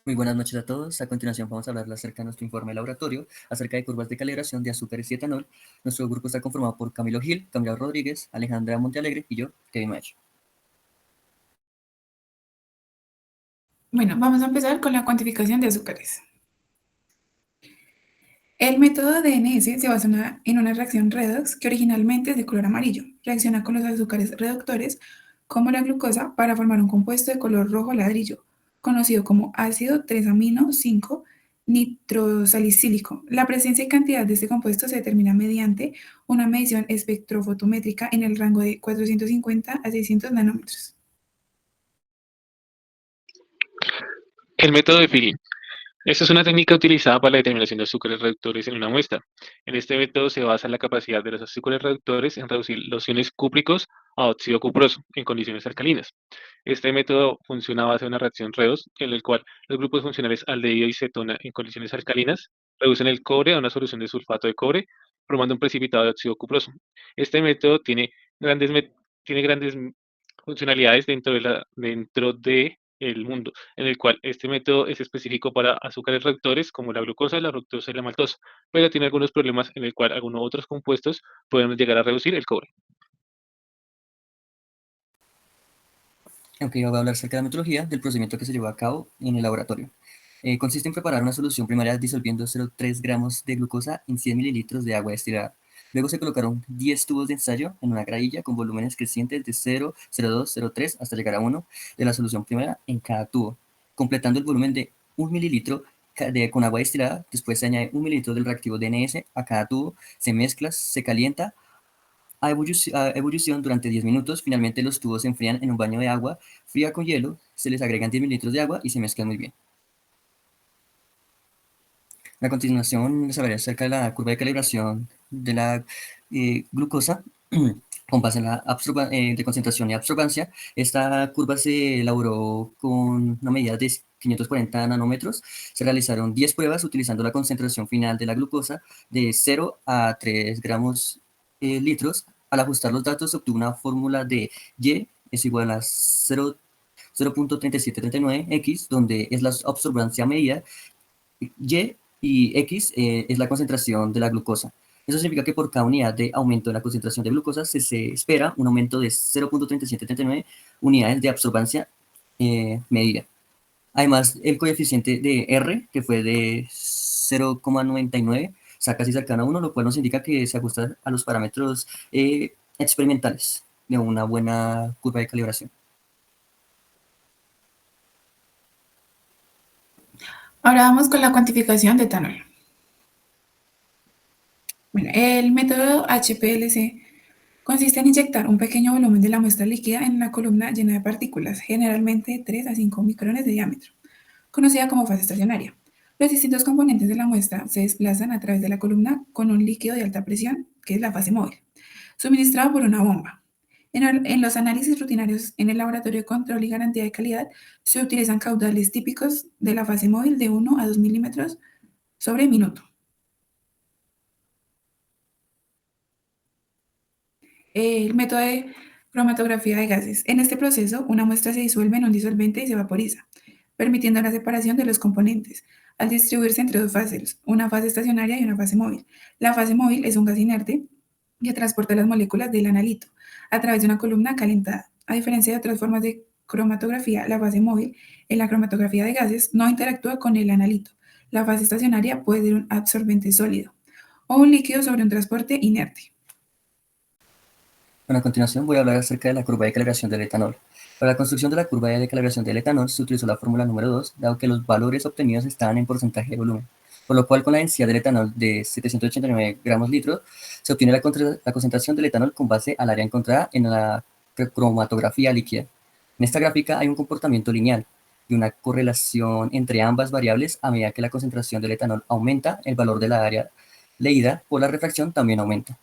Muy buenas noches a todos. A continuación vamos a hablar acerca de nuestro informe de laboratorio, acerca de curvas de calibración de azúcares y etanol. Nuestro grupo está conformado por Camilo Gil, Camila Rodríguez, Alejandra Montealegre y yo, Kevin Macho. Bueno, vamos a empezar con la cuantificación de azúcares. El método DNS se basa en una reacción redox que originalmente es de color amarillo. Reacciona con los azúcares reductores, como la glucosa, para formar un compuesto de color rojo ladrillo, conocido como ácido 3-amino 5 nitrosalicílico. La presencia y cantidad de este compuesto se determina mediante una medición espectrofotométrica en el rango de 450 a 600 nanómetros. El método de Filling. Esta es una técnica utilizada para la determinación de azúcares reductores en una muestra. En este método se basa en la capacidad de los azúcares reductores en reducir los iones cúpricos a óxido cuproso en condiciones alcalinas. Este método funciona a base de una reacción redox, en el cual los grupos funcionales aldehído y cetona en condiciones alcalinas reducen el cobre a una solución de sulfato de cobre, formando un precipitado de óxido cuproso. Este método tiene grandes funcionalidades dentro de el mundo, en el cual este método es específico para azúcares reductores como la glucosa, la fructosa y la maltosa, pero tiene algunos problemas en el cual algunos otros compuestos pueden llegar a reducir el cobre. Aunque yo voy a hablar acerca de la metodología del procedimiento que se llevó a cabo en el laboratorio. Consiste en preparar una solución primaria disolviendo 0,3 gramos de glucosa en 100 mililitros de agua destilada. Luego se colocaron 10 tubos de ensayo en una gravilla con volúmenes crecientes de 0, 0,2, 0,3 hasta llegar a 1 de la solución primaria en cada tubo, completando el volumen de 1 mililitro con agua destilada. Después se añade 1 mililitro del reactivo DNS a cada tubo, se mezcla, se calienta a ebullición durante 10 minutos. Finalmente los tubos se enfrían en un baño de agua fría con hielo, se les agregan 10 mililitros de agua y se mezclan muy bien. A continuación les hablaré acerca de la curva de calibración de la glucosa con base en la de concentración y absorbancia. Esta curva se elaboró con una medida de 540 nanómetros. Se realizaron 10 pruebas utilizando la concentración final de la glucosa de 0 a 3 gramos litros. Al ajustar los datos se obtuvo una fórmula de Y es igual a 0.3739x, donde es la absorbancia medida, y X es la concentración de la glucosa. Eso significa que por cada unidad de aumento de la concentración de glucosa se espera un aumento de 0.3739 unidades de absorbancia medida. Además, el coeficiente de R, que fue de 0,99, está casi cercano a 1, lo cual nos indica que se ajusta a los parámetros experimentales de una buena curva de calibración. Ahora vamos con la cuantificación de etanol. Bueno, el método HPLC consiste en inyectar un pequeño volumen de la muestra líquida en una columna llena de partículas, generalmente de 3 a 5 micrones de diámetro, conocida como fase estacionaria. Los distintos componentes de la muestra se desplazan a través de la columna con un líquido de alta presión, que es la fase móvil, suministrado por una bomba. En los análisis rutinarios en el laboratorio de control y garantía de calidad se utilizan caudales típicos de la fase móvil de 1 a 2 milímetros sobre minuto. El método de cromatografía de gases. En este proceso, una muestra se disuelve en un disolvente y se vaporiza, permitiendo la separación de los componentes, al distribuirse entre dos fases, una fase estacionaria y una fase móvil. La fase móvil es un gas inerte que transporta las moléculas del analito a través de una columna calentada. A diferencia de otras formas de cromatografía, la fase móvil en la cromatografía de gases no interactúa con el analito. La fase estacionaria puede ser un absorbente sólido o un líquido sobre un transporte inerte. Bueno, a continuación voy a hablar acerca de la curva de calibración del etanol. Para la construcción de la curva de calibración del etanol se utilizó la fórmula número 2, dado que los valores obtenidos estaban en porcentaje de volumen, por lo cual con la densidad del etanol de 789 gramos litro se obtiene la concentración del etanol con base al área encontrada en la cromatografía líquida. En esta gráfica hay un comportamiento lineal y una correlación entre ambas variables. A medida que la concentración del etanol aumenta, el valor de la área leída por la refracción también aumenta.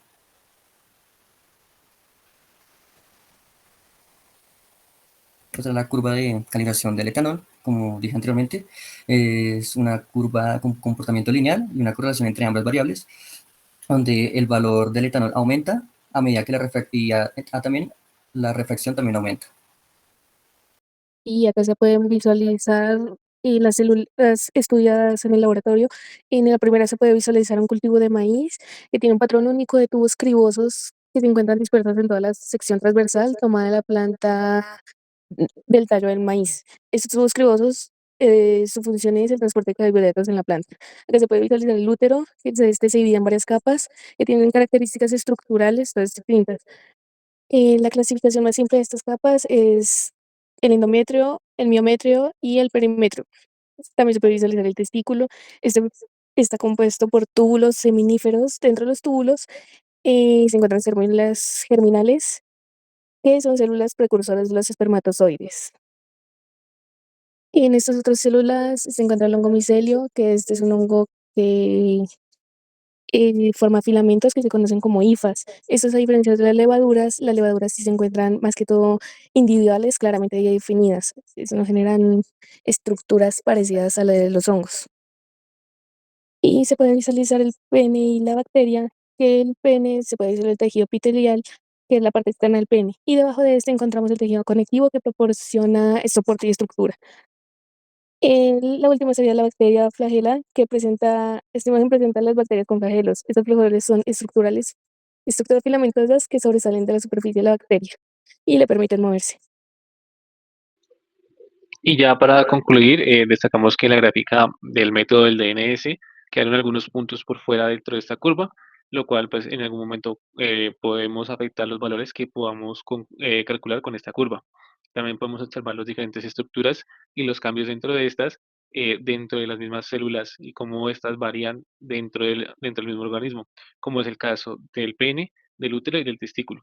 Esta es la curva de calibración del etanol, como dije anteriormente. Es una curva con comportamiento lineal y una correlación entre ambas variables, donde el valor del etanol aumenta a medida que también la refracción también aumenta. Y acá se pueden visualizar y las células estudiadas en el laboratorio. En la primera se puede visualizar un cultivo de maíz que tiene un patrón único de tubos cribosos que se encuentran dispersos en toda la sección transversal tomada de la planta del tallo del maíz. Estos tubos cribosos, su función es el transporte de carbohidratos en la planta. Acá se puede visualizar el útero, que se divide en varias capas que tienen características estructurales todas distintas. La clasificación más simple de estas capas es el endometrio, el miometrio y el perimetrio. También se puede visualizar el testículo. Este está compuesto por túbulos seminíferos. Dentro de los túbulos se encuentran células germinales, que son células precursoras de los espermatozoides. En estas otras células se encuentra el hongo micelio, que este es un hongo que forma filamentos que se conocen como hifas. Estos, a diferencia de las levaduras sí se encuentran más que todo individuales, claramente ya definidas. Eso no generan estructuras parecidas a la de los hongos. Y se puede visualizar el pene y la bacteria, que el pene se puede visualizar el tejido epitelial, que es la parte externa del pene. Y debajo de este encontramos el tejido conectivo que proporciona soporte y estructura. La última sería la bacteria flagela, que esta imagen presenta las bacterias con flagelos. Estos flagelos son estructuras filamentosas que sobresalen de la superficie de la bacteria y le permiten moverse. Y ya para concluir, destacamos que la gráfica del método del DNS quedaron algunos puntos por fuera dentro de esta curva, lo cual pues en algún momento podemos afectar los valores que podamos calcular con esta curva. También podemos observar las diferentes estructuras y los cambios dentro de estas, dentro de las mismas células y cómo estas varían dentro del mismo organismo, como es el caso del pene, del útero y del testículo.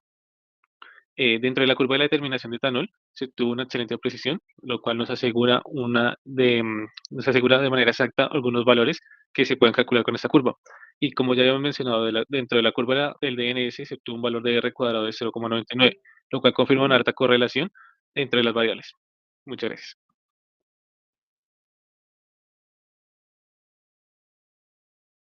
Dentro de la curva de la determinación de etanol se obtuvo una excelente precisión, lo cual nos asegura de manera exacta algunos valores que se pueden calcular con esta curva. Y como ya habíamos mencionado, dentro de la curva del DNS se obtuvo un valor de R cuadrado de 0,99, lo cual confirma una alta correlación entre las variables. Muchas gracias.